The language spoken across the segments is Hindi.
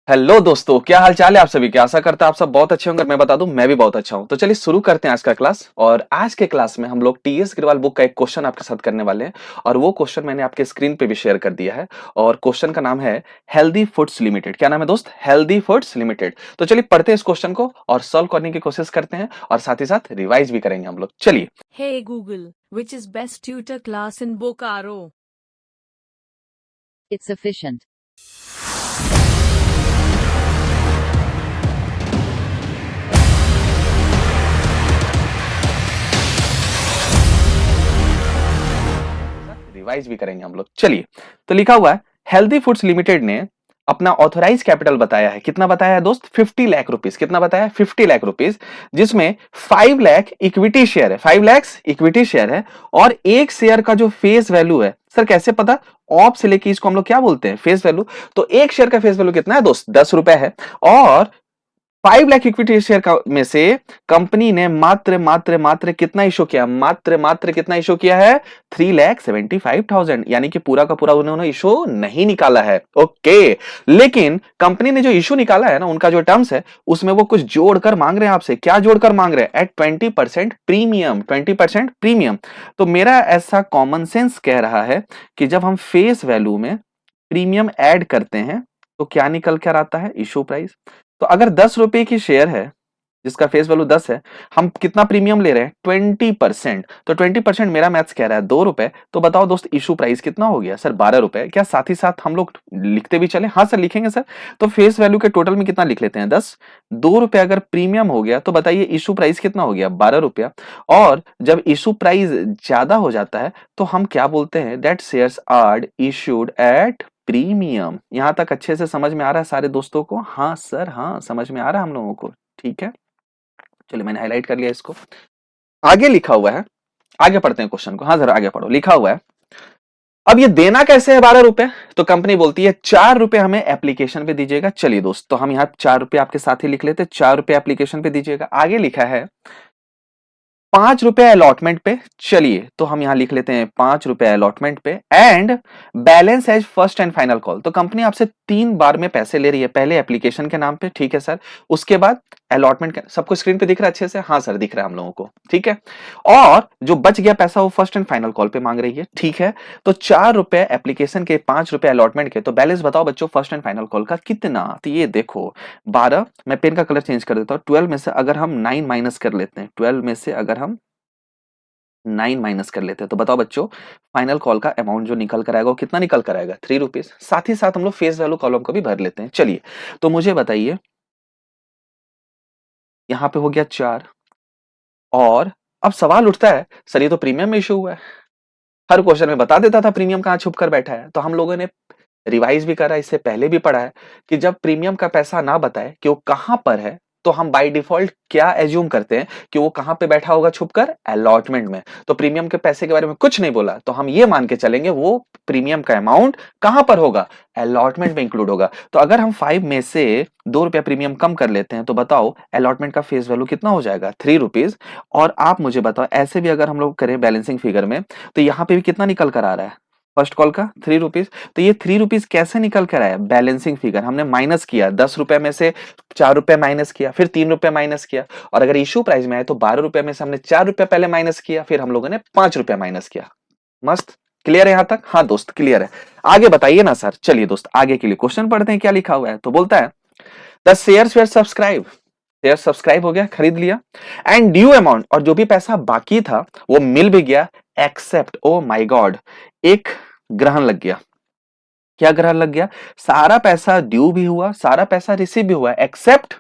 हेलो दोस्तों, क्या हाल चाल है आप सभी के। आशा करता है आप सब बहुत अच्छे होंगे। मैं बता दूं, मैं भी बहुत अच्छा हूं। तो चलिए शुरू करते हैं आज का क्लास। और आज के क्लास में हम लोग टीएस अग्रवाल बुक का एक क्वेश्चन आपके साथ करने वाले हैं। और वो क्वेश्चन मैंने आपके स्क्रीन पे भी शेयर कर दिया है। और क्वेश्चन का नाम है हेल्दी फूड्स लिमिटेड। क्या नाम है दोस्त? Healthy foods limited. तो चलिए पढ़ते हैं इस क्वेश्चन को और सॉल्व करने की कोशिश करते हैं और साथ ही साथ रिवाइज भी करेंगे हम लोग। चलिए। Hey Google, which is best tutor class in Bokaro? It's efficient. Revise भी करेंगे हम लोग। चलिए, तो लिखा हुआ है हेल्दी फूड्स लिमिटेड ने अपना ऑथराइज कैपिटल बताया है। कितना बताया है दोस्त? 50 लाख रुपीस। कितना बताया है? 50 लाख रुपीस, जिसमें 5 लाख इक्विटी शेयर है। 5 लाख इक्विटी शेयर है। और एक शेयर का जो फेस वैल्यू है, सर कैसे पता? ऑप से लेके इसको हम लोग क्या बोलते हैं? Face value. तो एक शेयर का फेस वैल्यू कितना है दोस्त? 10 रुपए है। और 5 लाख इक्विटी शेयर का में से कंपनी ने मात्र मात्र मात्र कितना इशू किया? मात्र मात्र कितना इशू किया है? 3,75,000। यानी कि पूरा का पूरा उन्होंने इशू नहीं निकाला है। ओके, लेकिन कंपनी ने जो इशू निकाला है ना, उनका जो टर्म्स है उसमें वो कुछ जोड़कर मांग रहे हैं आपसे। क्या जोड़कर मांग रहे हैं? At 20% premium. 20% प्रीमियम। तो मेरा ऐसा कॉमन सेंस कह रहा है कि जब हम फेस वैल्यू में प्रीमियम ऐड करते हैं तो क्या निकल कर आता है? Issue price. तो अगर 10 रुपए की शेयर है जिसका फेस वैल्यू 10 है, हम कितना प्रीमियम ले रहे हैं? 20%। तो 20% मेरा मैथ्स कह रहा है 2 रुपए। तो बताओ दोस्त, इशू प्राइस कितना हो गया? सर 12 रुपए। क्या साथ ही साथ हम लोग लिखते भी चले? हाँ सर लिखेंगे सर। तो फेस वैल्यू के टोटल में कितना लिख लेते हैं? 10। 2 रुपए अगर प्रीमियम हो गया तो बताइए इशू प्राइस कितना हो गया? 12 रुपया। और जब इशू प्राइस ज्यादा हो जाता है तो हम क्या बोलते हैं? That shares are issued at premium. यहां तक अच्छे से समझ में आ रहा है सारे दोस्तों को? हाँ सर, हाँ समझ में आ रहा है हम लोगों को। ठीक है, चलिए मैंने हाईलाइट कर लिया इसको। आगे लिखा हुआ है, आगे पढ़ते हैं क्वेश्चन को। हाँ जरा आगे पढ़ो। लिखा हुआ है अब ये देना कैसे है 12 रुपए? तो कंपनी बोलती है 4 रुपए हमें एप्लीकेशन पे दीजिएगा। चलिए दोस्त, तो हम यहां 4 रुपए आपके साथ ही लिख लेते हैं। 4 रुपए एप्लीकेशन पे दीजिएगा। आगे लिखा है 5 रुपए अलॉटमेंट पे। चलिए तो हम यहां लिख लेते हैं 5 रुपए अलॉटमेंट पे। And balance as first and final call. तो कंपनी आपसे 3 बार में पैसे ले रही है। पहले एप्लीकेशन के नाम पे, ठीक है सर। उसके बाद अलॉटमेंट के। सबको स्क्रीन पे दिख रहा है अच्छे से? हाँ सर दिख रहा है हम लोगों को, ठीक है। और जो बच गया पैसा वो फर्स्ट एंड फाइनल कॉल पे मांग रही है, ठीक है। तो 4 रुपए एप्लीकेशन के, 5 रुपए अलॉटमेंट के। तो बैलेंस बताओ बच्चों फर्स्ट एंड फाइनल कॉल का कितना? तो ये देखो 12, मैं पेन का कलर चेंज कर देता हूं। 12 में से अगर हम 9 माइनस कर लेते हैं, 12 में से अगर हम 9 माइनस कर लेते हैं तो बताओ बच्चों फाइनल कॉल का अमाउंट जो निकल कर आएगा वो कितना निकल कर आएगा? 3 रुपीज। साथ ही साथ हम लोग फेस वैल्यू कॉलम को भी भर लेते हैं। चलिए तो मुझे बताइए, यहां पे हो गया 4। और अब सवाल उठता है सर ये तो प्रीमियम में इशू हुआ है। हर क्वेश्चन में बता देता था प्रीमियम कहां छुप कर बैठा है। तो हम लोगों ने रिवाइज भी करा, इससे पहले भी पढ़ा है कि जब प्रीमियम का पैसा ना बताए कि वो कहां पर है, तो हम बाय डिफॉल्ट क्या एज्यूम करते हैं कि वो कहां पे बैठा होगा छुपकर? अलॉटमेंट में। तो प्रीमियम के पैसे के बारे में कुछ नहीं बोला तो हम ये मान के चलेंगे वो प्रीमियम का अमाउंट कहां पर होगा? अलॉटमेंट में इंक्लूड होगा। तो अगर हम 5 में से 2 रुपया प्रीमियम कम कर लेते हैं तो बताओ अलॉटमेंट का फेस वैल्यू कितना हो जाएगा? 3 रुपीज। और आप मुझे बताओ ऐसे भी अगर हम लोग करें बैलेंसिंग फिगर में तो यहां पे भी कितना निकल कर आ रहा है? फर्स्ट कॉल का 3 रुपीज। तो ये 3 रुपीज कैसे निकल कर आया? बैलेंसिंग फिगर हमने माइनस किया। 10 रुपए में से 4 रुपए माइनस किया, फिर 3 रुपए माइनस किया। और अगर इशू प्राइस में आए तो 12 रुपए में से हमने 4 रुपए पहले माइनस किया, फिर हम लोगों ने 5 रुपए माइनस किया। मस्त। क्लियर है यहां तक? हाँ दोस्त क्लियर है। आगे बताइए ना सर। चलिए दोस्त आगे के लिए क्वेश्चन पढ़ते हैं क्या लिखा हुआ है। तो बोलता है the shares were subscribe. Share subscribe हो गया, खरीद लिया। एंड ड्यू अमाउंट, और जो भी पैसा बाकी था वो मिल भी गया। एक्सेप्ट, ओ माय गॉड, एक ग्रहण लग गया। क्या ग्रहण लग गया? सारा पैसा ड्यू भी हुआ, सारा पैसा रिसीव भी हुआ, एक्सेप्ट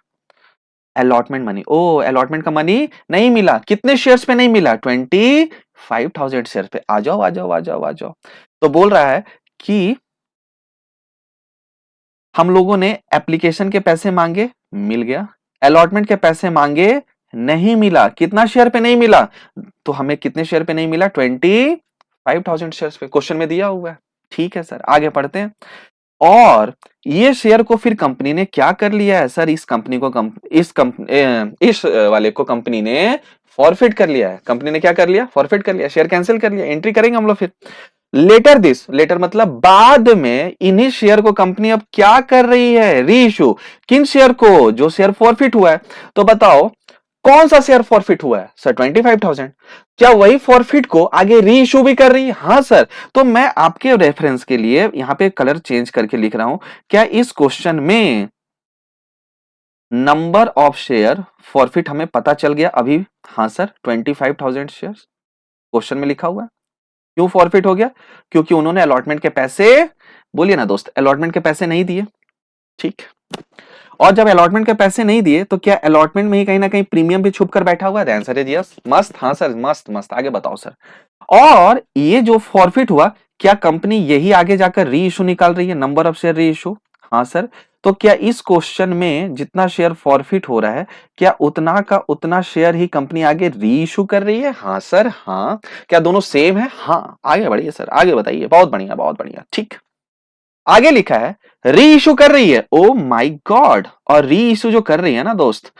अलॉटमेंट मनी। ओ अलॉटमेंट का मनी नहीं मिला। कितने शेयर्स पे नहीं मिला? 25,000 शेयर पे। आ जाओ आ जाओ आ जाओ आ जाओ। तो बोल रहा है कि हम लोगों ने एप्लीकेशन के पैसे मांगे, मिल गया। अलॉटमेंट के पैसे मांगे, नहीं मिला। कितना शेयर पे नहीं मिला? तो हमें कितने शेयर पे नहीं मिला? 25,000 शेयर पे। क्वेश्चन में दिया हुआ है। ठीक है सर आगे पढ़ते हैं। और ये शेयर को फिर कंपनी ने क्या कर लिया है सर? इस कंपनी को इस वाले को कंपनी ने फॉरफिट कर लिया है। कंपनी ने क्या कर लिया? फॉरफिट कर लिया, शेयर कैंसिल कर लिया। एंट्री करेंगे हम लोग फिर। लेटर दिस, लेटर मतलब बाद में इन्हीं शेयर को कंपनी अब क्या कर रही है, री इशू। किन शेयर को, जो शेयर फॉरफिट हुआ है। तो बताओ कौन सा शेयर फॉरफिट हुआ है सर, 25,000। क्या वही फॉरफिट को आगे री इशू भी कर रही है, हाँ सर। तो मैं आपके रेफरेंस के लिए यहां पे कलर चेंज करके लिख रहा हूं। क्या इस क्वेश्चन में नंबर ऑफ शेयर फॉरफिट हमें पता चल गया अभी, हाँ सर 25,000 शेयर क्वेश्चन में लिखा हुआ है। क्यों फॉरफिट हो गया, क्योंकि उन्होंने अलॉटमेंट के पैसे, बोलिए ना दोस्त, अलॉटमेंट के पैसे नहीं दिए, ठीक। और जब अलॉटमेंट के पैसे नहीं दिए तो क्या अलॉटमेंट में ही कहीं ना कहीं प्रीमियम भी छुप कर बैठा हुआ है, आंसर इज यस, मस्त, हाँ सर मस्त मस्त, आगे बताओ सर। और ये जो फॉरफिट हुआ, क्या कंपनी यही आगे जाकर री इशू निकाल रही है, number of share reissue, हाँ सर। तो क्या इस क्वेश्चन में जितना शेयर फॉरफिट हो रहा है, क्या उतना का उतना शेयर ही कंपनी आगे री इशू कर रही है, हाँ सर हाँ। क्या दोनों सेम है, हाँ। आगे बढ़िए सर, आगे बताइए, बहुत बढ़िया बहुत बढ़िया, ठीक। आगे लिखा है री इशू कर रही है, ओ माय गॉड। और री इशू जो कर रही है ना दोस्त,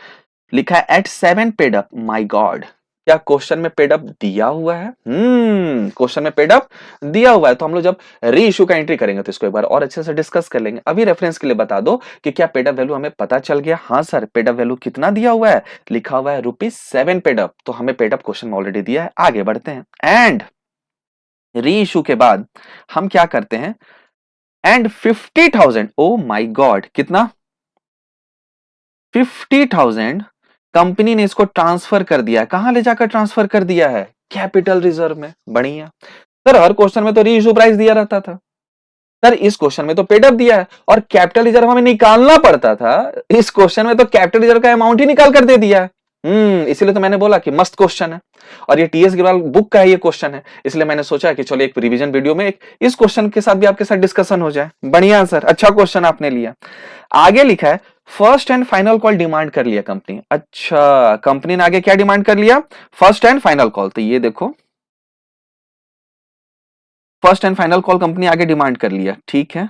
लिखा है at 7 paid up, my God. क्या क्वेश्चन में पेड अप दिया हुआ है, क्वेश्चन में पेड अप दिया हुआ है। तो हम लोग जब री इशू का एंट्री करेंगे तो इसको एक बार और अच्छे से डिस्कस कर लेंगे। अभी रेफरेंस के लिए बता दो कि क्या पेड अप वैल्यू हमें पता चल गया, हाँ सर। पेड अप वैल्यू कितना दिया हुआ है, लिखा हुआ है ₹7 पेड अप। तो हमें पेड अप क्वेश्चन में ऑलरेडी दिया है। आगे बढ़ते हैं, एंड री इशू के बाद हम क्या करते हैं, एंड 50,000, ओ माई गॉड, कितना, 50,000 कंपनी ने इसको ट्रांसफर कर दिया। कहां ले जाकर ट्रांसफर कर दिया है, कैपिटल रिजर्व में, बढ़िया। सर हर क्वेश्चन में तो री इशू प्राइस दिया रहता था, सर इस क्वेश्चन में तो पेड अप दिया है और कैपिटल रिजर्व हमें निकालना पड़ता था। इस क्वेश्चन में तो कैपिटल रिजर्व का अमाउंट ही निकाल कर दे दिया है। इसीलिए तो मैंने बोला कि मस्त क्वेश्चन है। और ये टीएस अग्रवाल बुक का ही ये क्वेश्चन है, इसलिए मैंने सोचा कि चलो एक रिवीजन वीडियो में इस क्वेश्चन के साथ भी आपके साथ डिस्कशन हो जाए। बढ़िया सर, अच्छा क्वेश्चन आपने लिया। आगे लिखा है first and final call demand कर लिया कंपनी। अच्छा, कंपनी ने आगे क्या डिमांड कर लिया, फर्स्ट एंड फाइनल कॉल। तो ये देखो, first and final call company आगे डिमांड कर लिया, ठीक है।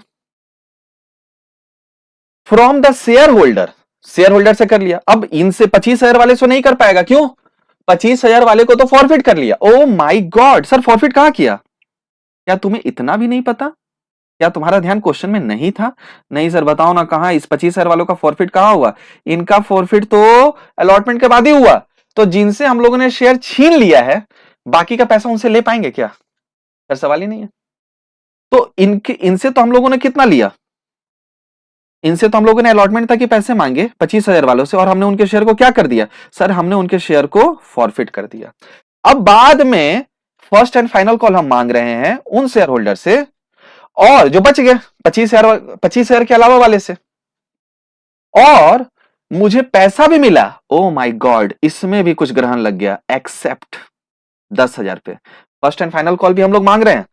From the share holder, share holder से कर लिया। अब इनसे 25,000 वाले से नहीं कर पाएगा, क्यों, 25,000 वाले को तो फॉरफिट कर लिया। ओ माई गॉड, सर फॉरफिट कहां किया, क्या तुम्हें इतना भी नहीं पता, क्या तुम्हारा ध्यान क्वेश्चन में नहीं था, नहीं सर बताओ ना कहां, इस 25,000 वालों का फॉरफिट कहां हुआ, इनका फॉरफिट तो अलॉटमेंट के बाद ही हुआ। तो जिनसे हम लोगों ने शेयर छीन लिया है, बाकी का पैसा उनसे ले पाएंगे क्या, सर सवाल ही नहीं है। तो इनके, इनसे तो हम लोगों ने कितना लिया, इनसे तो हम लोगों ने अलॉटमेंट तक के पैसे मांगे 25,000 वालों से, और हमने उनके शेयर को क्या कर दिया, सर हमने उनके शेयर को फॉरफिट कर दिया। अब बाद में फर्स्ट एंड फाइनल कॉल हम मांग रहे हैं उन शेयर होल्डर से, और जो बच गए 25,000 के अलावा वाले से, और मुझे पैसा भी मिला। ओ माई गॉड, इसमें भी कुछ ग्रहण लग गया, एक्सेप्ट 10,000 पे। फर्स्ट एंड फाइनल कॉल भी हम लोग मांग रहे हैं,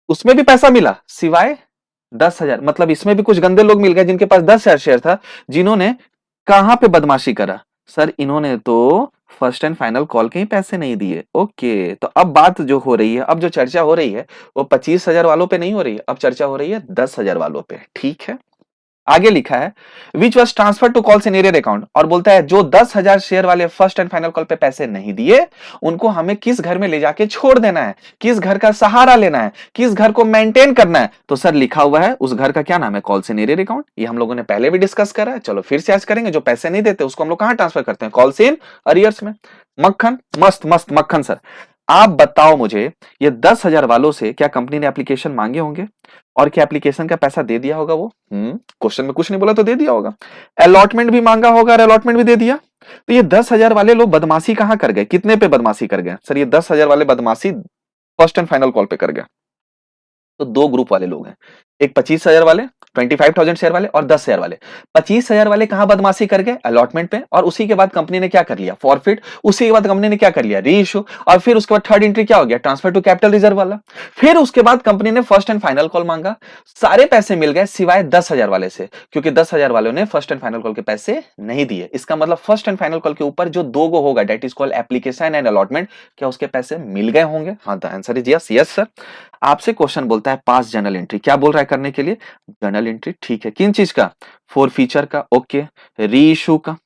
उसमें भी पैसा मिला सिवाय 10,000। मतलब इसमें भी कुछ गंदे लोग मिल गए जिनके पास 10,000 शेयर था, जिन्होंने कहां पे बदमाशी करा, सर इन्होंने तो फर्स्ट एंड फाइनल कॉल के ही पैसे नहीं दिए। ओके, तो अब बात जो हो रही है, अब जो चर्चा हो रही है वो 25,000 वालों पे नहीं हो रही है, अब चर्चा हो रही है 10,000 वालों पे, ठीक है। आगे लिखा है which was transfer to call senior account, और बोलता है जो 10,000 शेयर वाले फर्स्ट एंड फाइनल कॉल पे पैसे नहीं दिए, उनको हमें किस घर में ले जाके छोड़ देना है, किस घर का सहारा लेना है, किस घर को मेंटेन करना है। तो सर लिखा हुआ है उस घर का क्या नाम है, कॉल सीनियर अकाउंट। ये हम लोगों ने पहले भी डिस्कस करा है, चलो फिर से आज करेंगे। जो पैसे नहीं देते उसको हम लोग कहां ट्रांसफर करते हैं, कॉल सीन अरियर्स में। मक्खन, मस्त मस्त मक्खन सर। आप बताओ मुझे, ये 10,000 वालों से क्या कंपनी ने एप्लीकेशन मांगे होंगे, और क्या एप्लीकेशन का पैसा दे दिया होगा वो, क्वेश्चन में कुछ नहीं बोला तो दे दिया होगा। अलॉटमेंट भी मांगा होगा और अलॉटमेंट भी दे दिया। तो ये 10,000 वाले लोग बदमाशी कहां कर गए, कितने पे बदमाशी कर गए, सर ये 10,000 वाले बदमाशी फर्स्ट एंड फाइनल कॉल पे कर गए। तो दो ग्रुप वाले लोग हैं, एक 25,000 वाले, 25,000 शेयर वाले, और 10,000 वाले। 25,000 वाले कहां बदमाशी कर गए, अलॉटमेंट पे, और उसी के बाद कंपनी ने क्या कर लिया, फॉरफिट। उसी के बाद कंपनी ने क्या कर लिया, री इशू। और फिर उसके बाद थर्ड एंट्री क्या हो गया, ट्रांसफर टू कैपिटल रिजर्व वाला। फिर उसके बाद कंपनी ने फर्स्ट एंड फाइनल कॉल मांगा, सारे पैसे मिल गए सिवाय 10,000 वाले से, क्योंकि 10,000 वालों ने फर्स्ट एंड फाइनल कॉल के पैसे नहीं दिए। इसका मतलब फर्स्ट एंड फाइनल कॉल के ऊपर जो दो गो होगा, that is called application and allotment, क्या उसके पैसे मिल गए होंगे, हाँ the answer is yes, yes sir. आपसे क्वेश्चन बोलता है पास जर्नल एंट्री, क्या बोल रहा है करने के लिए, जर्नल एंट्री, ठीक है। किन चीज का, फोर फीचर का, ओके, री इशू का,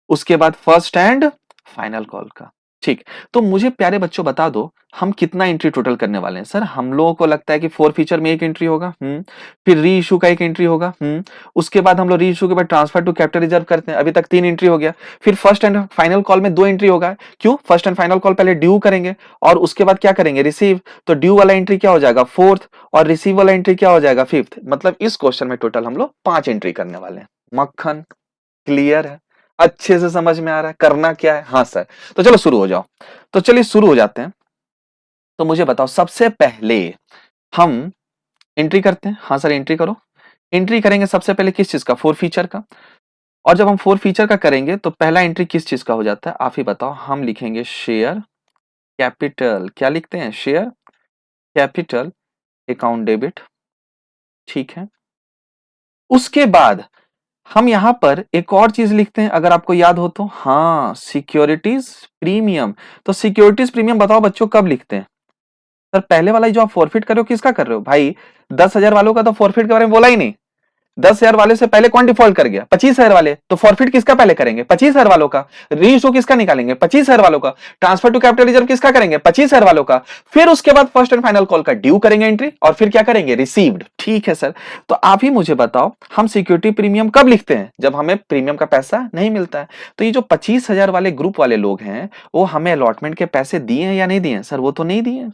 उसके बाद फर्स्ट एंड फाइनल कॉल का, ठीक, तो मुझे प्यारे बच्चों बता दो, हम कितना एंट्री टोटल करने वाले हैं? सर हम लोगों को लगता है कि 4 फीचर में 1 एंट्री होगा, फिर री इश्यू का 1 एंट्री होगा, उसके बाद हम लोग री इश्यू के बाद ट्रांसफर टू कैपिटल रिजर्व करते हैं, अभी तक 3 एंट्री हो गया, फिर फर्स्ट एंड फाइनल कॉल में 2 एंट्री होगा, क्यों? फर्स्ट एंड फाइनल कॉल पहले ड्यू करेंगे और उसके बाद क्या करेंगे? रिसीव, तो ड्यू वाला एंट्री क्या हो जाएगा? 4th, और रिसीव वाला एंट्री क्या हो जाएगा? 5th। मतलब इस क्वेश्चन में टोटल हम लोग 5 एंट्री करने वाले हैं। मक्खन क्लियर है? अच्छे से समझ में आ रहा है करना क्या है? हाँ सर, तो चलो शुरू हो जाओ। तो चलिए शुरू हो जाते हैं। तो मुझे बताओ, सबसे पहले हम एंट्री करते हैं। हाँ सर, एंट्री करो। एंट्री करेंगे सबसे पहले किस चीज का? 4 फीचर का। और जब हम 4 फीचर का करेंगे तो पहला एंट्री किस चीज का हो जाता है? आप ही बताओ। हम लिखेंगे शेयर कैपिटल। क्या लिखते हैं? Share capital account debit. ठीक है, उसके बाद हम यहां पर एक और चीज लिखते हैं, अगर आपको याद हो तो। हाँ, सिक्योरिटीज प्रीमियम। तो सिक्योरिटीज प्रीमियम बताओ बच्चों कब लिखते हैं? सर पहले वाला जो आप फॉरफिट कर रहे हो किसका कर रहे हो भाई? 10,000 वालों का तो फॉरफिट के बारे में बोला ही नहीं। 10,000 वाले से पहले कौन डिफॉल्ट कर गया? 25,000 वाले। तो फॉरफिट किसका पहले करेंगे? 25,000 वालों का। री इशू किसका निकालेंगे? 25,000 वालों का। ट्रांसफर टू कैपिटल रिजर्व किसका करेंगे? 25,000 वालों का। फिर उसके बाद फर्स्ट एंड फाइनल कॉल का ड्यू करेंगे एंट्री, और फिर क्या करेंगे? रिसीव्ड। ठीक है सर, तो आप ही मुझे बताओ, हम सिक्योरिटी प्रीमियम कब लिखते हैं? जब हमें प्रीमियम का पैसा नहीं मिलता है। तो ये जो 25,000 वाले ग्रुप वाले लोग हैं, वो हमें अलॉटमेंट के पैसे दिए हैं या नहीं दिए? सर वो तो नहीं दिए।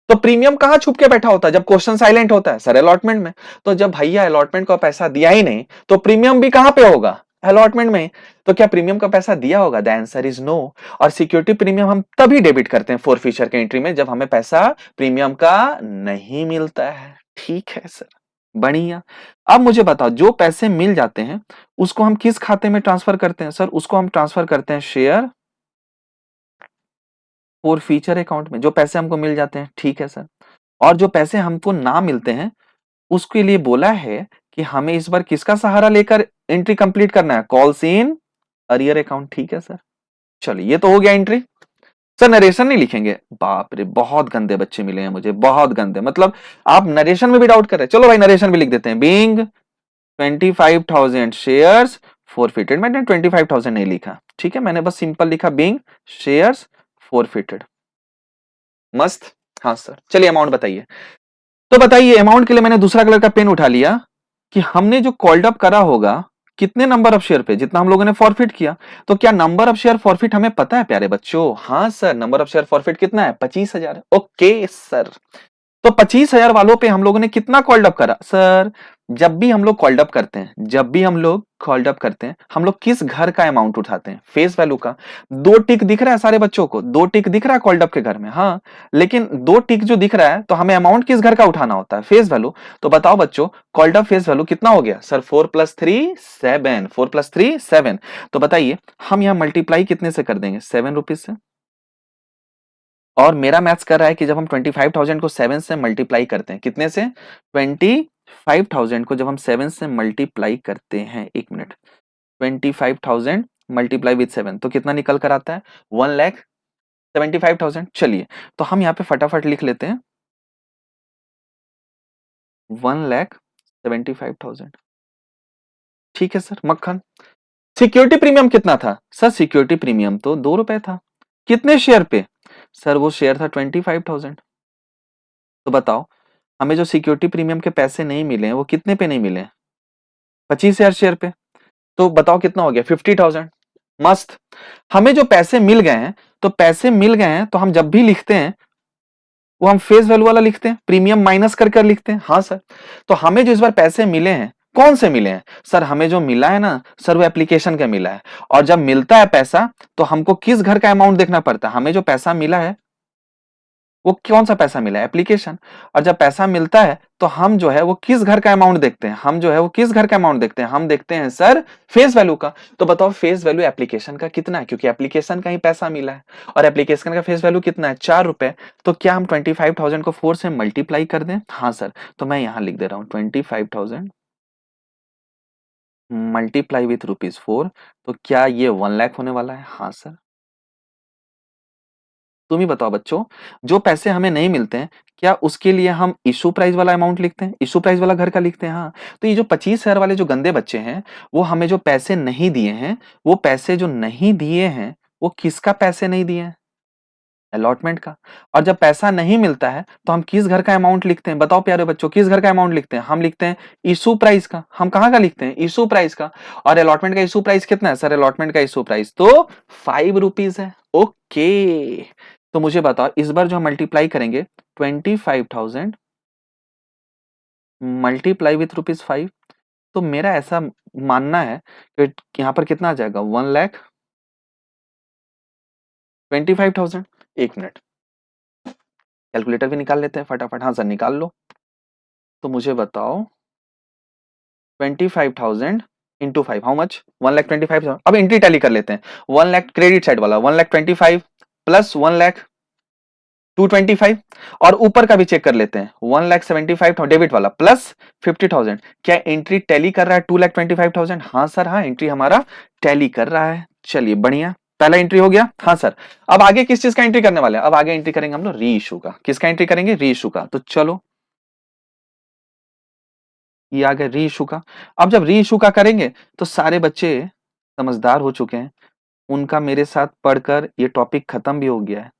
तो प्रीमियम कहां छुप के बैठा होता है जब क्वेश्चन साइलेंट होता है? सर अलॉटमेंट में। तो जब भैया अलॉटमेंट का पैसा दिया ही नहीं, तो प्रीमियम भी कहां पे होगा? अलॉटमेंट में। तो क्या प्रीमियम का पैसा दिया होगा? The answer is no. और सिक्योरिटी प्रीमियम हम तभी डेबिट करते हैं 4 फीचर के एंट्री में, जब हमें पैसा प्रीमियम का नहीं मिलता है। ठीक है सर, बढ़िया। अब मुझे बताओ, जो पैसे मिल जाते हैं उसको हम किस खाते में ट्रांसफर करते हैं? सर उसको हम ट्रांसफर करते हैं शेयर और फीचर अकाउंट में, जो पैसे हमको मिल जाते हैं। ठीक है सर, और जो पैसे हमको ना मिलते हैं उसके लिए बोला है कि हमें इस बार किसका सहारा लेकर एंट्री कंप्लीट करना है? Calls in arrear account. ठीक है सर, चलिए ये तो हो गया एंट्री। सर नरेशन नहीं लिखेंगे? बाप रे, बहुत गंदे बच्चे मिले हैं मुझे, बहुत गंदे। मतलब आप नरेशन में भी डाउट कर रहे हैं। चलो भाई नरेशन भी लिख देते हैं। Being 25,000 shares forfeited. मैंने 25,000 नहीं लिखा, ठीक है, मैंने बस सिंपल लिखा बीइंग शेयर्स फॉरफिटेड। मस्त। हाँ सर, चलिए अमाउंट बताइए। तो बताइए, अमाउंट के लिए मैंने दूसरा कलर का पेन उठा लिया कि हमने जो कॉल्ड अप करा होगा कितने नंबर ऑफ शेयर पे, जितना हम लोगों ने फॉरफिट किया। तो क्या नंबर ऑफ शेयर फॉरफिट हमें पता है प्यारे बच्चों? हाँ sir, number of share forfeit कितना है? 25,000। ओके सर, तो 25,000 वालों पे हम लोगों ने कितना कॉल्ड अप करा? सर जब भी हम लोग कॉल्ड अप करते हैं, जब भी हम लोग कॉल्ड अप करते हैं, हम लोग किस घर का अमाउंट उठाते हैं? फेस वैल्यू का। 2 टिक दिख रहा है सारे बच्चों को? 2 टिक दिख रहा है कॉल्ड अप के घर में? हाँ, लेकिन 2 टिक जो दिख रहा है, तो हमें अमाउंट किस घर का उठाना होता है? Face value. तो बताओ बच्चों, कॉल्ड अप फेस वैल्यू कितना हो गया? सर 4 + 3 7। 4 + 3 7। तो बताइए, हम यहां मल्टीप्लाई कितने से कर देंगे? 7 रुपीज से। और मेरा मैथ्स कर रहा है कि जब हम 25,000 को 7 से मल्टीप्लाई करते हैं, कितने से? 25,000 को जब हम 7 से मल्टीप्लाई करते हैं, 1 मिनट, 25,000 मल्टीप्लाई विद 7 तो कितना निकल कर आता है? 1,75,000। चलिए, तो हम यहाँ पे फटाफट लिख लेते हैं 1,75,000। ठीक है सर, मक्खन। सिक्योरिटी प्रीमियम कितना था? सर सिक्योरिटी प्रीमियम तो 2 रुपए था। कितने शेयर पे? सर वो शेयर था 25,000। तो बताओ, हमें जो सिक्योरिटी प्रीमियम के पैसे नहीं मिले हैं वो कितने पे नहीं मिले हैं? 25,000 शेयर पे। तो बताओ कितना हो गया? 50,000। मस्त। हमें जो पैसे मिल गए हैं, तो पैसे मिल गए हैं तो हम जब भी लिखते हैं वो हम फेस वैल्यू वाला लिखते हैं, प्रीमियम माइनस कर कर लिखते हैं। हाँ सर, तो हमें जो इस बार पैसे मिले हैं, कौन से मिले हैं? सर हमें जो मिला है ना सर, वो एप्लीकेशन का मिला है। और जब मिलता है पैसा, तो हमको किस घर का अमाउंट देखना पड़ता है? हमें जो पैसा मिला है वो कौन सा पैसा मिला है? एप्लीकेशन। और जब पैसा मिलता है तो हम जो है वो किस घर का अमाउंट देखते हैं? हम जो है वो किस घर का अमाउंट देखते हैं? हम देखते हैं सर फेस वैल्यू का। तो बताओ फेस वैल्यू एप्लीकेशन का कितना है? क्योंकि एप्लीकेशन का ही पैसा मिला है, और एप्लीकेशन का फेस वैल्यू कितना है? 4 रुपए। तो क्या हम 25,000 को 4 से मल्टीप्लाई कर दें? हाँ सर, तो मैं यहां लिख दे रहा हूं 25,000 मल्टीप्लाई विथ ₹4। तो क्या ये 1 लाख होने वाला है? हाँ सर। तुम ही बताओ बच्चों, जो पैसे हमें नहीं मिलते हैं, क्या उसके लिए हम इशू प्राइस वाला अमाउंट लिखते हैं? इशू प्राइस वाला घर का लिखते हैं? हाँ। तो ये जो 25,000 वाले जो गंदे बच्चे हैं, वो हमें जो पैसे नहीं दिए हैं, वो पैसे जो नहीं दिए हैं, वो किसका पैसे नहीं दिए हैं? अलॉटमेंट का। और जब पैसा नहीं मिलता है तो हम किस घर का अमाउंट लिखते हैं? बताओ प्यारे बच्चों, किस घर का अमाउंट लिखते हैं? हम लिखते हैं इशू प्राइस का। हम कहाँ का लिखते हैं? इशू प्राइस का। और अलॉटमेंट का इशू प्राइस कितना है सर? अलॉटमेंट का इशू प्राइस तो 5 रुपीज है। ओके, तो मुझे बताओ इस बार जो हम मल्टीप्लाई करेंगे 25,000 मल्टीप्लाई विथ ₹5, तो मेरा ऐसा मानना है कि यहाँ पर कितना आ जाएगा? 1,25,000। एक मिनट, कैलकुलेटर भी निकाल लेते हैं फटाफट। हाँ सर निकाल लो। तो मुझे बताओ 25,000 इंटू 5 हाउ मच? 1,25,000। अब एंट्री टैली कर लेते हैं। 1 लाख क्रेडिट साइड वाला 1,25,000 प्लस 1,02,25 और ऊपर का भी चेक कर लेते हैं 1,75,000 डेबिट वाला प्लस 50,000। क्या एंट्री टैली कर रहा है 2,25,000? हाँ सर, हाँ एंट्री हमारा टैली कर रहा है। चलिए बढ़िया, पहला एंट्री हो गया। हाँ सर, अब आगे किस चीज का एंट्री करने वाले हैं? अब आगे एंट्री करेंगे हम लोग री इशू का। किसका एंट्री करेंगे? री इशू का। तो चलो ये आ गया री इशू का। अब जब री इशू का करेंगे तो सारे बच्चे समझदार हो चुके हैं, उनका मेरे साथ पढ़कर ये टॉपिक खत्म भी हो गया है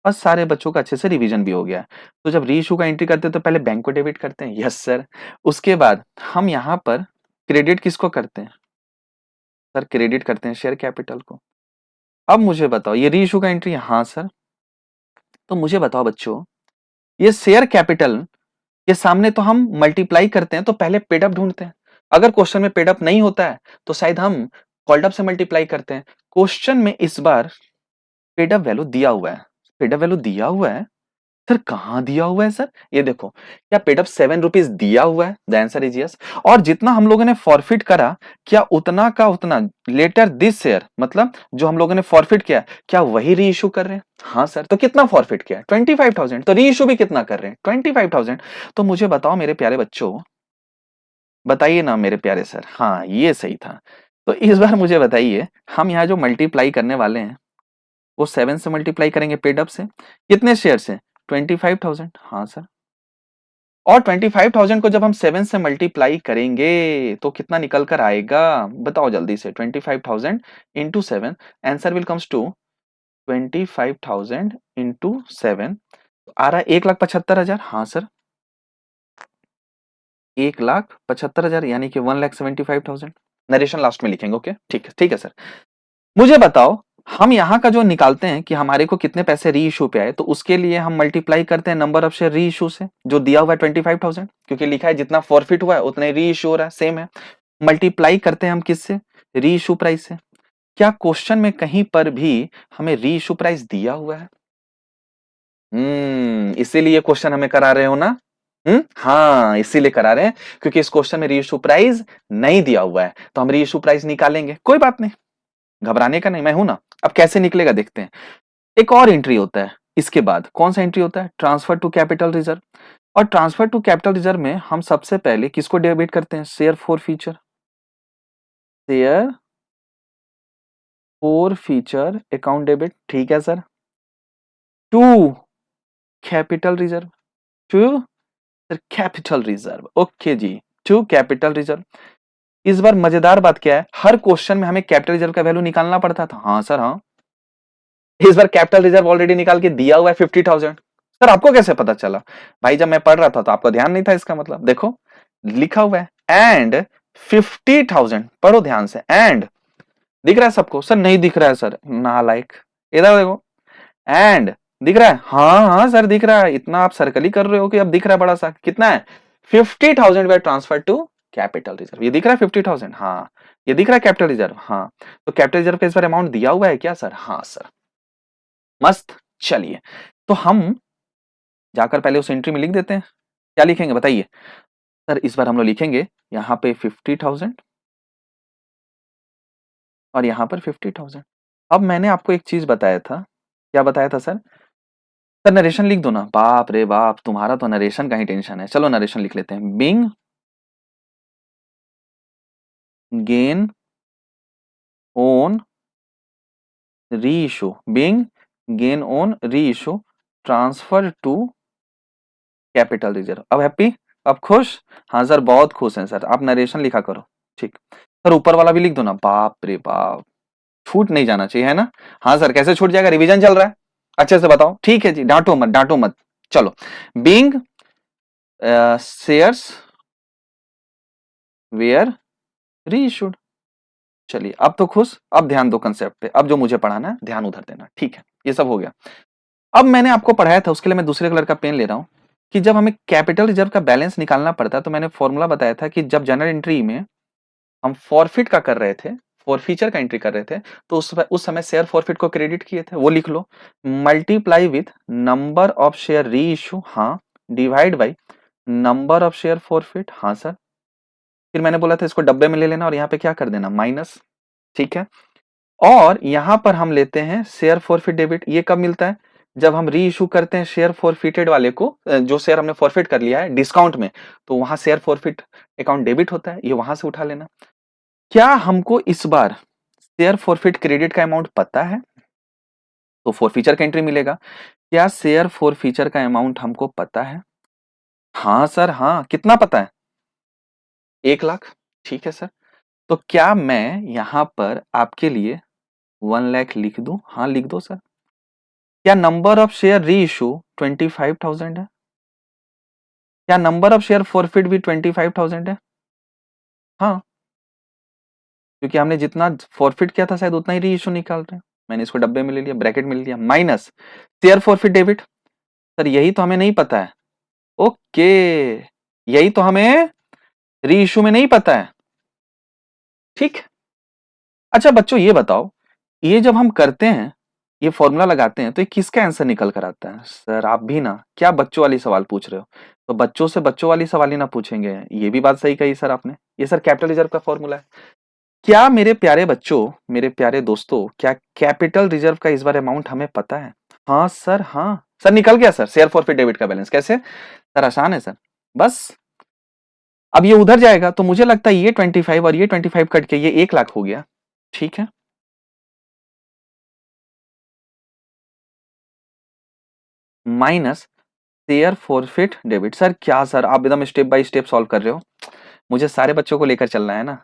और सारे बच्चों का अच्छे से रिवीजन भी हो गया है। तो जब री इशू का एंट्री करते हैं तो पहले बैंक को डेबिट करते हैं, यस सर। उसके बाद हम यहाँ पर क्रेडिट किसको करते हैं सर? क्रेडिट करते हैं शेयर कैपिटल को। अब मुझे बताओ ये री इशू का एंट्री, हाँ सर। तो मुझे बताओ बच्चों, ये शेयर कैपिटल के सामने तो हम मल्टीप्लाई करते हैं तो पहले पेड अप ढूंढते हैं। अगर क्वेश्चन में पेड अप नहीं होता है तो शायद हम कॉल्ड अप से मल्टीप्लाई करते हैं। क्वेश्चन में इस बार पेड अप वैल्यू दिया हुआ है। पेड अप वैल्यू दिया हुआ है सर, कहां दिया हुआ है सर? ये देखो, क्या पेड अप 7 रुपीज दिया हुआ है? The answer is yes. और जितना हम लोगों ने फॉरफिट करा, क्या उतना का उतना लेटर दिस शेयर, मतलब जो हम लोगों ने फॉरफिट किया, क्या वही री इशू कर रहे हैं? हाँ सर। तो कितना फॉरफिट किया? 25,000। तो री इशू भी कितना कर रहे हैं? 25,000। तो मुझे बताओ मेरे प्यारे बच्चों, बताइए ना मेरे प्यारे सर। हाँ ये सही था। तो इस बार मुझे बताइए, हम यहाँ जो मल्टीप्लाई करने वाले हैं वो 7 से मल्टीप्लाई करेंगे पेड अप से। कितने शेयर से? 25,000। हाँ सर। और 25,000 को जब हम 7 से मल्टीप्लाई करेंगे तो कितना निकल कर आएगा? बताओ जल्दी से। 25,000 into 7, answer will comes to 25,000 into 7 आ रहा है 1,75,000। हाँ सर, 1,75,000 यानी कि 1,75,000। नरेशन लास्ट में लिखेंगे। ओके ठीक है, ठीक है सर। मुझे बताओ, हम यहाँ का जो निकालते हैं कि हमारे को कितने पैसे री इशू पे आए, तो उसके लिए हम मल्टीप्लाई करते हैं नंबर ऑफ शेयर री इशू से, जो दिया हुआ है 25,000, क्योंकि लिखा है जितना फॉरफिट हुआ है उतने री इशू हो रहा है, सेम है। मल्टीप्लाई करते हैं हम किससे? री इशू प्राइस से। क्या क्वेश्चन में कहीं पर भी हमें री इशू प्राइस दिया हुआ है? इसीलिए क्वेश्चन हमें करा रहे हो ना? हाँ इसीलिए करा रहे हैं, क्योंकि इस क्वेश्चन में री इशू प्राइस नहीं दिया हुआ है, तो हम री इशू प्राइस निकालेंगे। कोई बात नहीं, घबराने का नहीं, मैं हूं ना। अब कैसे निकलेगा देखते हैं। एक और एंट्री होता है इसके बाद। कौन सा एंट्री होता है? Transfer to capital reserve. और ट्रांसफर टू कैपिटल रिजर्व में हम सबसे पहले किसको डेबिट करते हैं? Share forfeiture. Share forfeiture account debit, ठीक है sir. To capital reserve, to capital reserve, okay जी, टू कैपिटल रिजर्व। इस बार मजेदार बात क्या है, हर क्वेश्चन में हमें कैपिटल रिजर्व का वैल्यू निकालना पड़ता था। हाँ सर, हाँ। इस बार कैपिटल रिजर्व ऑलरेडी निकाल के दिया हुआ है 50,000। सर आपको कैसे पता चला? भाई जब मैं पढ़ रहा था तो आपको ध्यान नहीं था, इसका मतलब देखो लिखा हुआ है एंड 50,000। पढ़ो ध्यान से। एंड दिख रहा है सबको? सर नहीं दिख रहा है सर, नालायक। इधर देखो, एंड दिख रहा है? हाँ हाँ सर दिख रहा है। इतना आप सर्कल ही कर रहे हो कि अब दिख रहा है बड़ा सा। कितना है? 50,000 वे ट्रांसफर टू कैपिटल रिजर्व। ये दिख रहा है 50,000? हाँ। ये दिख रहा है कैपिटल रिजर्व? हाँ। तो कैपिटल रिजर्व का इस बार अमाउंट दिया हुआ है क्या सर? हाँ सर। मस्त। चलिए, तो हम जाकर पहले उस एंट्री में लिख देते हैं। क्या लिखेंगे बताइए सर? इस बार हम लोग लिखेंगे यहाँ पे 50,000 और यहाँ पर 50,000। अब मैंने आपको एक चीज बताया था। क्या बताया था सर? सर नरेशन लिख दो ना। बाप रे बाप, तुम्हारा तो नरेशन का ही टेंशन है। चलो नरेशन लिख लेते हैं। Being gain on reissue, being gain on reissue transfer to capital reserve. अब हैप्पी? अब खुश? हाँ सर बहुत खुश हैं सर। आप नरेशन लिखा करो। ठीक सर, ऊपर वाला भी लिख दो ना। बाप रे बाप, छूट नहीं जाना चाहिए है ना? हाँ सर, कैसे छूट जाएगा? रिवीजन चल रहा है। अच्छे से बताओ, ठीक है जी, डांटो मत डांटो मत। चलो, बीइंग शेयर्स वेयर री इशूड। चलिए अब तो खुश, अब ध्यान दो कंसेप्ट पे, अब जो मुझे पढ़ाना है ध्यान उधर देना, ठीक है, ये सब हो गया। अब मैंने आपको पढ़ाया था, उसके लिए मैं दूसरे कलर का पेन ले रहा हूं, कि जब हमें कैपिटल रिजर्व का बैलेंस निकालना पड़ता है तो मैंने फॉर्मूला बताया था कि जब जनरल एंट्री में हम फॉरफिट का कर रहे थे, फॉरफीचर का एंट्री कर रहे थे, तो उस समय शेयर फॉरफिट को क्रेडिट किए थे, वो लिख लो, multiply with number of share reissue, हाँ, divide by number of share forfeit, हाँ सर, फिर मैंने बोला था इसको डब्बे में ले लेना और यहाँ पे क्या कर देना, माइनस, ठीक है। और यहां पर हम लेते हैं शेयर फॉरफिट डेबिट, ये कब मिलता है, जब हम री इशू करते हैं शेयर फॉरफिटेड वाले को, जो शेयर हमने फॉरफिट कर लिया है डिस्काउंट में, तो वहां शेयर फॉरफिट अकाउंट डेबिट होता है, ये वहां से उठा लेना। क्या हमको इस बार शेयर फॉरफिट क्रेडिट का अमाउंट पता है, तो फॉरफीचर का एंट्री मिलेगा। क्या शेयर फॉरफीचर का अमाउंट हमको पता है, हाँ सर हाँ, कितना पता है, 1 लाख, ठीक है सर। तो क्या मैं यहां पर आपके लिए 1 लाख लिख दूं, हाँ लिख दो सर। क्या नंबर ऑफ शेयर री इशू 25,000 है, क्या नंबर ऑफ शेयर फॉरफिट भी 25,000 है, हाँ, क्योंकि हमने जितना फॉरफिट किया था शायद उतना ही री इशू निकाल रहे हैं। मैंने इसको डब्बे में ले लिया, ब्रैकेट में ले लिया, minus share forfeit debit, sir यही तो हमें नहीं पता है, ओके, यही तो हमें री इशू में नहीं पता है, ठीक। अच्छा बच्चों ये बताओ, ये जब हम करते हैं, ये फॉर्मूला लगाते हैं, तो ये किसका आंसर निकल कर आता है, सर आप भी ना क्या बच्चों वाली सवाल पूछ रहे हो, तो बच्चों से बच्चों वाली सवाल ही ना पूछेंगे, ये भी बात सही कही सर आपने, ये सर कैपिटल रिजर्व का फॉर्मूला है। क्या मेरे प्यारे बच्चों, मेरे प्यारे दोस्तों, क्या कैपिटल रिजर्व का इस बार अमाउंट हमें पता है, हाँ सर हाँ, सर निकल गया सर, शेयर फॉरफिट डेबिट का बैलेंस, कैसे सर, आसान है सर, बस अब ये उधर जाएगा तो मुझे लगता है ये 25 और ये 25 कट के ये 1 लाख हो गया, ठीक है। Minus share forfeit debit, sir क्या सर आप एकदम स्टेप बाय स्टेप सॉल्व कर रहे हो, मुझे सारे बच्चों को लेकर चलना है ना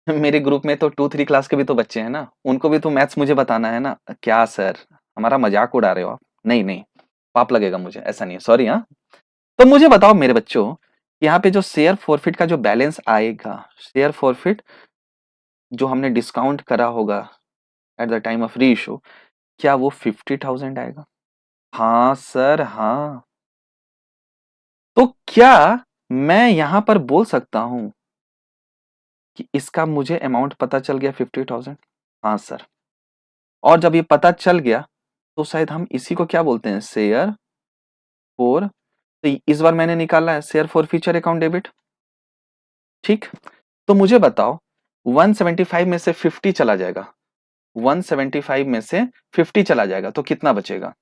मेरे ग्रुप में तो 2-3 क्लास के भी तो बच्चे हैं ना, उनको भी तो मैथ्स मुझे बताना है ना, क्या सर हमारा मजाक उड़ा रहे हो आप, नहीं नहीं, पाप लगेगा मुझे, ऐसा नहीं है, सॉरी हाँ। तो मुझे बताओ मेरे बच्चों, यहाँ पे जो शेयर फॉरफिट का जो बैलेंस आएगा, शेयर फॉरफिट जो हमने डिस्काउंट करा होगा एट द टाइम ऑफ री इशू, क्या वो 50,000 आएगा, हाँ सर हाँ। तो क्या मैं यहां पर बोल सकता हूं कि इसका मुझे अमाउंट पता चल गया 50,000, हाँ सर। और जब ये पता चल गया तो शायद हम इसी को क्या बोलते हैं, शेयर फॉर, तो इस बार मैंने निकाला है share for future account debit, ठीक। तो मुझे बताओ 175 में से 50 चला जाएगा, 175 में से 50 चला जाएगा तो कितना बचेगा,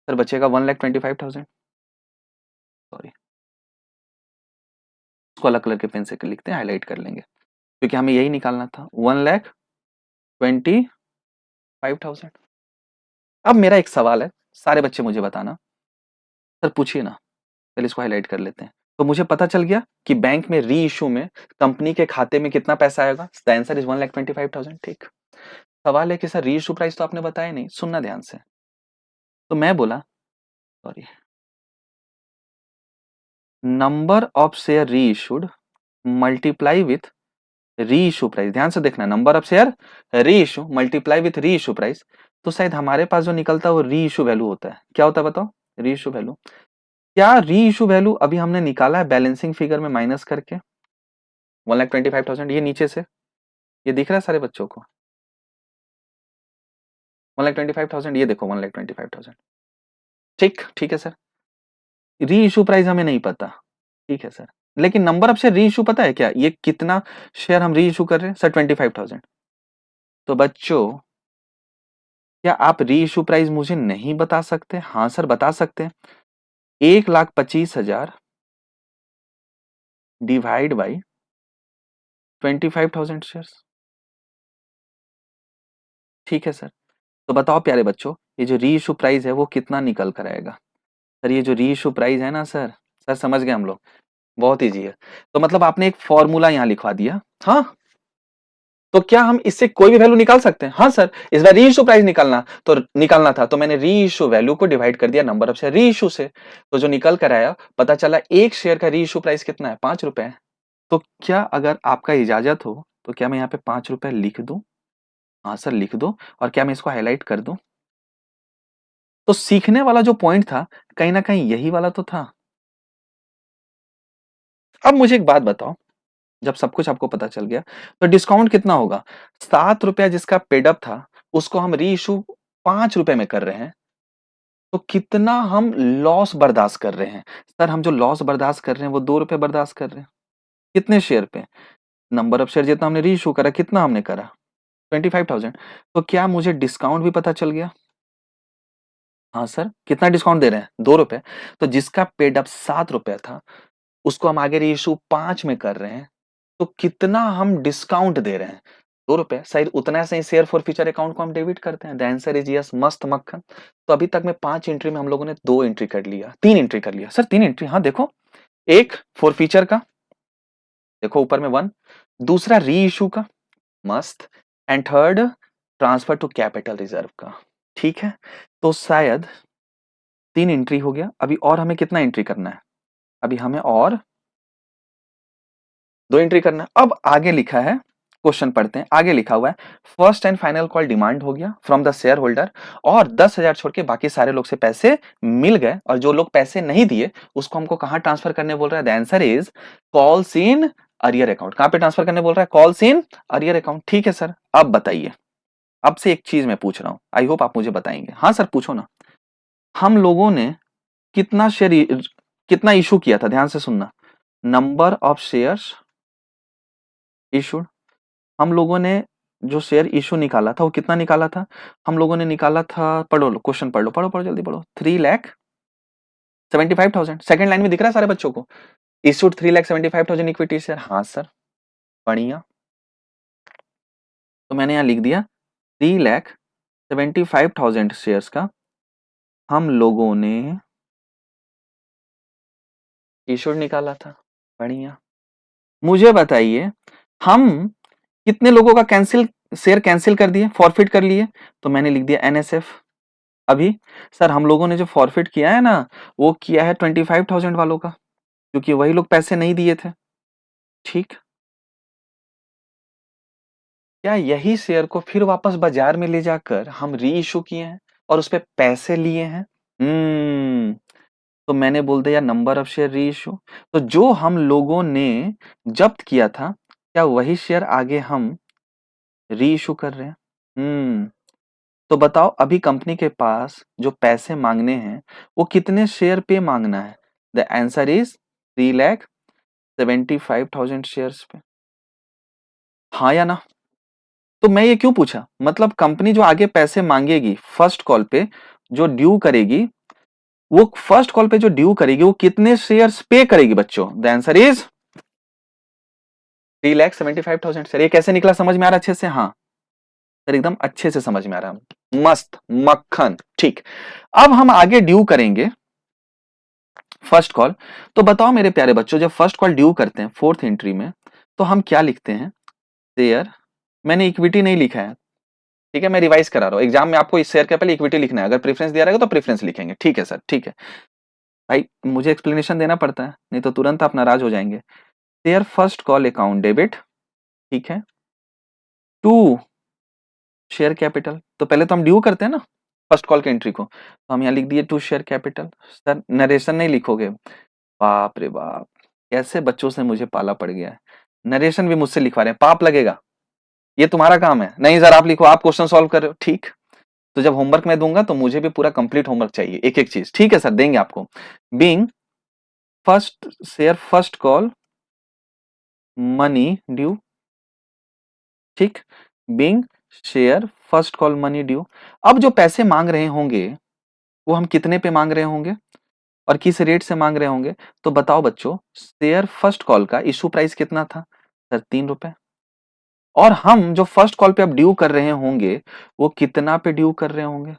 सर बचेगा 1,25,000, सॉरी, उसको अलग कलर के पेन से लिखते हैं, हाईलाइट कर लेंगे, क्योंकि हमें यही निकालना था, 1,25,000। अब मेरा एक सवाल है, सारे बच्चे मुझे बताना, सर पूछिए ना, पहले इसको हाईलाइट कर लेते हैं। तो मुझे पता चल गया कि बैंक में री इशू में कंपनी के खाते में कितना पैसा आएगा, द आंसर इज 1,25,000, ठीक। सवाल है कि सर री इशू प्राइस तो आपने बताया नहीं, सुनना ध्यान से। तो मैं बोला, सॉरी, नंबर ऑफ शेयर री इशूड मल्टीप्लाई विथ री इशू प्राइस, ध्यान से देखना, नंबर ऑफ शेयर री इशू मल्टीप्लाई विथ री इशू प्राइस, तो शायद हमारे पास जो निकलता है वो री इशू वैल्यू होता है, क्या होता है बताओ, री इशू वैल्यू। क्या री इशू वैल्यू अभी हमने निकाला है बैलेंसिंग फिगर में माइनस करके 1,25,000, ये नीचे से ये दिख रहा है सारे बच्चों को, 1,25,000, ये देखो 1,25,000, ठीक, ठीक है सर। री इशू प्राइस हमें नहीं पता, ठीक है सर, लेकिन नंबर ऑफ शेयर री इशू पता है क्या, ये कितना शेयर हम री इशू कर रहे हैं, सर 25,000। तो बच्चों क्या आप री इशू प्राइस मुझे नहीं बता सकते, हाँ सर बता सकते हैं, 1,25,000 डिवाइड बाई 25,000 शेयर, ठीक है सर। तो बताओ प्यारे बच्चों, ये जो री इशू प्राइस है वो कितना निकल कर आएगा, सर ये जो री इशू प्राइस है ना सर, सर समझ गए हम लोग, बहुत ईजी है। तो मतलब आपने एक फॉर्मूला यहाँ लिखवा दिया, हाँ, तो क्या हम इससे कोई भी वैल्यू निकाल सकते हैं? हाँ सर, इस बार री इशू प्राइस निकालना था तो मैंने री इशू वैल्यू को डिवाइड कर दिया नंबर ऑफ शेयर री इशू से, तो जो निकल कर आया पता चला एक शेयर का री इशू प्राइस कितना है, 5 रुपए है। तो क्या अगर आपका इजाजत हो तो क्या मैं यहाँ पे 5 रुपए लिख दूं? हाँ सर लिख दो। और क्या मैं इसको हाईलाइट कर दूं? तो सीखने वाला जो पॉइंट था कहीं ना कहीं यही वाला तो था। अब मुझे एक बात बताओ, जब सब कुछ आपको पता चल गया तो डिस्काउंट कितना होगा? 7 रुपया जिसका पेडअप था उसको हम री इशू 5 रुपए में कर रहे हैं, तो कितना हम लॉस बर्दाश्त कर रहे हैं? सर हम जो लॉस बर्दाश्त कर रहे हैं वो 2 रुपए बर्दाश्त कर रहे हैं। कितने शेयर पे? नंबर ऑफ शेयर जितना हमने री इशू करा, कितना हमने करा? 25,000। तो क्या मुझे डिस्काउंट भी पता चल गया? हाँ सर, कितना डिस्काउंट दे रहे हैं? 2 रुपए। तो जिसका पेडअप 7 रुपया था उसको हम आगे री इशू 5 में कर रहे हैं, तो कितना हम डिस्काउंट दे रहे हैं? 2 रुपए। सही, उतना से ही शेयर फॉर फ्यूचर अकाउंट को हम डेबिट करते हैं। द आंसर इज यस, मस्त मक्खन। तो अभी तक में 5 एंट्री में हम लोगों ने 2 एंट्री कर लिया, 3 एंट्री कर लिया। Sir 3 entry? हाँ देखो, एक फॉर फ्यूचर का, देखो ऊपर में 1, दूसरा री इशू का, मस्त, and third transfer to capital reserve का। ठीक है, तो शायद 3 एंट्री हो गया। अभी और हमें कितना एंट्री करना है? अभी हमें और 2 एंट्री करना है। अब आगे लिखा है, क्वेश्चन पढ़ते हैं। आगे लिखा हुआ है first and final call demand हो गया फ्रॉम द शेयर होल्डर, और 10,000 छोड़ के बाकी सारे लोग से पैसे मिल गए, और जो लोग पैसे नहीं दिए उसको हमको कहां ट्रांसफर करने बोल रहा है? The answer is calls in arrear account. कहां पे ट्रांसफर करने बोल रहा है? Calls in arrear account. ठीक है सर, अब बताइए। अब से एक चीज मैं पूछ रहा हूं, आई होप आप मुझे बताएंगे। हाँ सर पूछो ना। हम लोगों ने कितना शेयर, कितना इशू किया था? ध्यान से सुनना। Number of shares issued. हम लोगों ने जो शेयर इशू निकाला था वो कितना निकाला था? हम लोगों ने निकाला था, पढ़ो लो क्वेश्चन, पढ़ लो पढ़ो पढ़ो जल्दी पढ़ो। 3,75,000। सेकंड लाइन में दिख रहा है सारे बच्चों को? Issued 3,75,000 equity share. हाँ सर, बढ़िया। तो मैंने यहां लिख दिया 3,75,000 शेयर्स का हम लोगों ने इशूड निकाला था। बढ़िया। मुझे बताइए, हम कितने लोगों का शेयर कैंसिल कर दिए, फॉरफिट कर लिए? तो मैंने लिख दिया एनएसएफ। अभी सर हम लोगों ने जो फॉरफिट किया है ना, वो किया है 25,000 वालों का, क्योंकि वही लोग पैसे नहीं दिए थे। ठीक, क्या यही शेयर को फिर वापस बाजार में ले जाकर हम री इशू किए हैं और उस पे पैसे लिए हैं? तो मैंने बोल दिया नंबर ऑफ शेयर री इशू। तो जो हम लोगों ने जब्त किया था, क्या वही शेयर आगे हम री इशू कर रहे हैं? तो बताओ अभी कंपनी के पास जो पैसे मांगने हैं वो कितने शेयर पे मांगना है? द आंसर इज 3,75,000 शेयर्स पे। हाँ या ना? तो मैं ये क्यों पूछा, मतलब कंपनी जो आगे पैसे मांगेगी फर्स्ट कॉल पे, जो ड्यू करेगी, वो फर्स्ट कॉल पे जो ड्यू करेगी वो कितने शेयर्स पे करेगी बच्चों? The answer is 3,75,000 share. ये कैसे निकला, समझ में आ रहा अच्छे से? हाँ सर एकदम अच्छे से समझ में आ रहा, मस्त मक्खन। ठीक, अब हम आगे ड्यू करेंगे फर्स्ट कॉल। तो बताओ मेरे प्यारे बच्चों, जब फर्स्ट कॉल ड्यू करते हैं फोर्थ एंट्री में, तो हम क्या लिखते हैं? शेयर, मैंने इक्विटी नहीं लिखा है, ठीक है, मैं रिवाइज करा रहा हूं। एग्जाम में आपको इस शेयर के पहले इक्विटी लिखना है, अगर प्रेफरेंस दिया रहेगा तो प्रेफरेंस लिखेंगे। ठीक है सर, ठीक है भाई, मुझे एक्सप्लेनेशन देना पड़ता है, नहीं तो तुरंत आप नाराज हो जाएंगे। Share first call account debit, ठीक है, टू शेयर कैपिटल। तो पहले तो हम ड्यू करते हैं ना फर्स्ट कॉल के एंट्री को, तो हम यहाँ लिख दिए to share capital. Sir narration नहीं लिखोगे? बाप रे बाप, कैसे बच्चों से मुझे पाला पड़ गया है, नरेशन भी मुझसे लिखवा रहे हैं, पाप लगेगा। ये तुम्हारा काम है। नहीं सर आप लिखो, आप क्वेश्चन सॉल्व कर रहे हो। ठीक, तो जब होमवर्क मैं दूंगा तो मुझे भी पूरा कंप्लीट होमवर्क चाहिए, एक एक चीज। ठीक है सर, देंगे आपको। Being first share first call money due, ठीक, being share first call money due. अब जो पैसे मांग रहे होंगे वो हम कितने पे मांग रहे होंगे और किस रेट से मांग रहे होंगे? तो बताओ बच्चों, शेयर फर्स्ट कॉल का इशू प्राइस कितना था? सर 3 रुपए। और हम जो फर्स्ट कॉल पे अब ड्यू कर रहे होंगे वो कितना पे ड्यू कर रहे होंगे,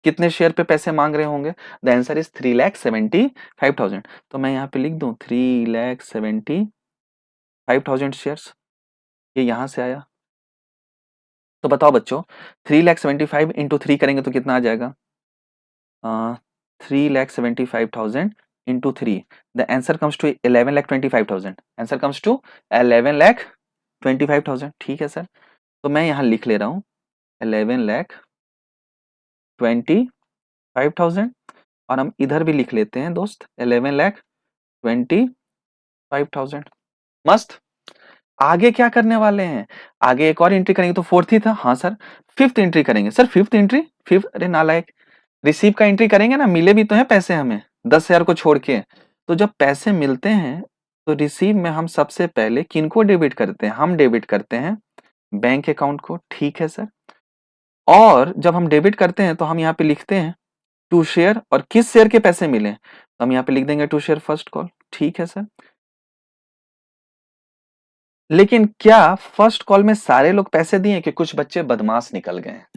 कितने शेयर पे पैसे मांग रहे होंगे? The answer is 3,75,000। तो मैं यहाँ पे लिख दूं 3,75,000 शेयर्स, ये यहां से आया। तो बताओ बच्चों, 3,75,000 इंटू 3 करेंगे तो कितना आ जाएगा? 3,75,000 into 3, the answer comes to 11,25,000। Answer comes to 11,25,000। ठीक है सर, तो मैं यहाँ लिख ले रहा हूँ 11,25,000, और हम इधर भी लिख लेते हैं दोस्त 11,25,000। मस्त। आगे क्या करने वाले हैं? आगे एक और एंट्री करेंगे तो फोर्थ ही था। हाँ सर, फिफ्थ एंट्री करेंगे। सर फिफ्थ एंट्री, फिफ्थ, अरे नालायक, रिसीव का एंट्री करेंगे ना, मिले भी तो हैं पैसे हमें 10,000 को छोड़ के। तो जब पैसे मिलते हैं तो रिसीव में हम सबसे पहले किनको डेबिट करते हैं? हम डेबिट करते हैं बैंक अकाउंट को। ठीक है सर, और जब हम डेबिट करते हैं तो हम यहाँ पे लिखते हैं टू शेयर, और किस शेयर के पैसे मिले तो हम यहाँ पे लिख देंगे टू शेयर फर्स्ट कॉल। ठीक है सर, लेकिन क्या फर्स्ट कॉल में सारे लोग पैसे दिए कि कुछ बच्चे बदमाश निकल गए हैं?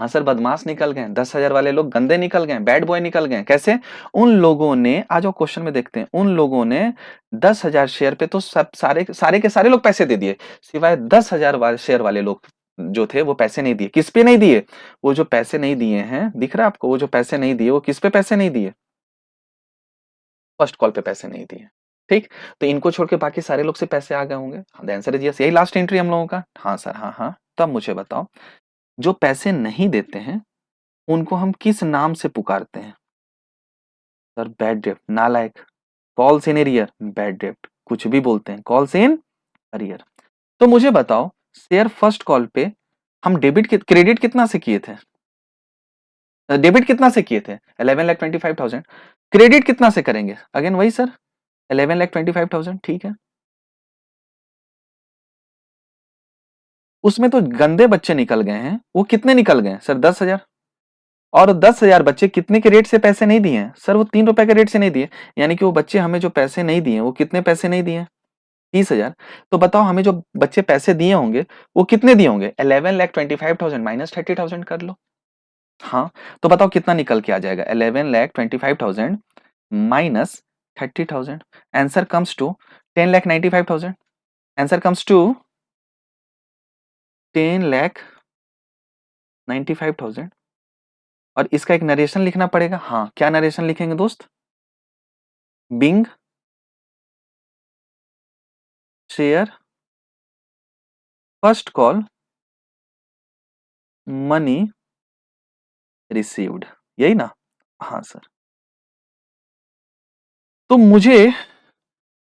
हाँ सर, बदमाश निकल गए। 10,000 वाले लोग गंदे निकल गए, बैड बॉय निकल गए। कैसे? उन लोगों ने, आ जाओ क्वेश्चन में देखते हैं, उन लोगों ने 10,000 शेयर पे तो सब सारे सारे के सारे लोग पैसे दे दिए, सिवाय 10,000 वाले शेयर वाले लोग जो थे वो पैसे नहीं दिए। किस पे नहीं दिए? वो जो पैसे नहीं दिए हैं, दिख रहा है आपको? वो जो पैसे नहीं दिए वो किस पे पैसे नहीं दिए? फर्स्ट कॉल पे पैसे नहीं दिए। ठीक, तो इनको छोड़ के बाकी सारे लोग से पैसे आ गए होंगे। The answer is yes. यही लास्ट एंट्री हम लोगों का। हाँ सर, हाँ हाँ। तब मुझे बताओ, जो पैसे नहीं देते हैं उनको हम किस नाम से पुकारते हैं? सर बैड डेप्ट, नालायक, कॉल्स इन एरियर, बैड डेप्ट, कुछ भी बोलते हैं, कॉल्स इन अरियर। तो मुझे बताओ, शेयर फर्स्ट कॉल पे हम क्रेडिट कितना से किए थे? डेबिट कितना से किए थे? 11,25,000। क्रेडिट कितना से करेंगे? अगेन वही सर, 11,25,000। ठीक है, उसमें तो गंदे बच्चे निकल गए हैं। वो कितने निकल गए सर? 10,000। और 10,000 बच्चे कितने के रेट से पैसे नहीं दिए हैं सर? वो 3 रुपए के रेट से नहीं दिए। यानी कि वो बच्चे हमें जो पैसे नहीं दिए, वो कितने पैसे नहीं दिए? 30,000। तो बताओ, हमें जो बच्चे पैसे दिए होंगे वो कितने दिए होंगे? 11,25,000 माइनस 30,000 कर लो। हाँ, तो बताओ कितना निकल के आ जाएगा? 11,25,000 minus 30,000। Answer comes to 10,95,000। Answer comes to 10,95,000। और इसका एक नरेशन लिखना पड़ेगा। हाँ, क्या नरेशन लिखेंगे दोस्त? Being share first call money received, यही ना? हाँ सर, तो मुझे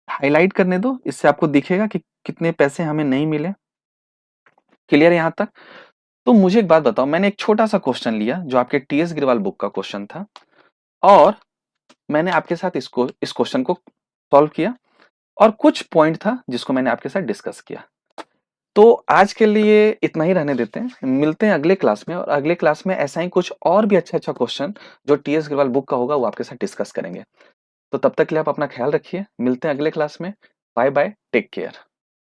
हाईलाइट करने दो, इससे आपको दिखेगा कि कितने पैसे हमें नहीं मिले। क्लियर है यहां तक? तो मुझे एक बात बताओ, मैंने एक छोटा सा क्वेश्चन लिया जो आपके टीएस ग्रेवाल बुक का क्वेश्चन था, और मैंने आपके साथ इस क्वेश्चन को सॉल्व किया, और कुछ पॉइंट था जिसको मैंने आपके साथ डिस्कस किया। तो आज के लिए इतना ही रहने देते हैं, मिलते हैं अगले क्लास में, और अगले क्लास में ऐसा ही कुछ और भी अच्छा अच्छा क्वेश्चन जो टीएस ग्रेवाल बुक का होगा वो आपके साथ डिस्कस करेंगे। तो तब तक के लिए आप अपना ख्याल रखिए, मिलते हैं अगले क्लास में। Bye bye, take care.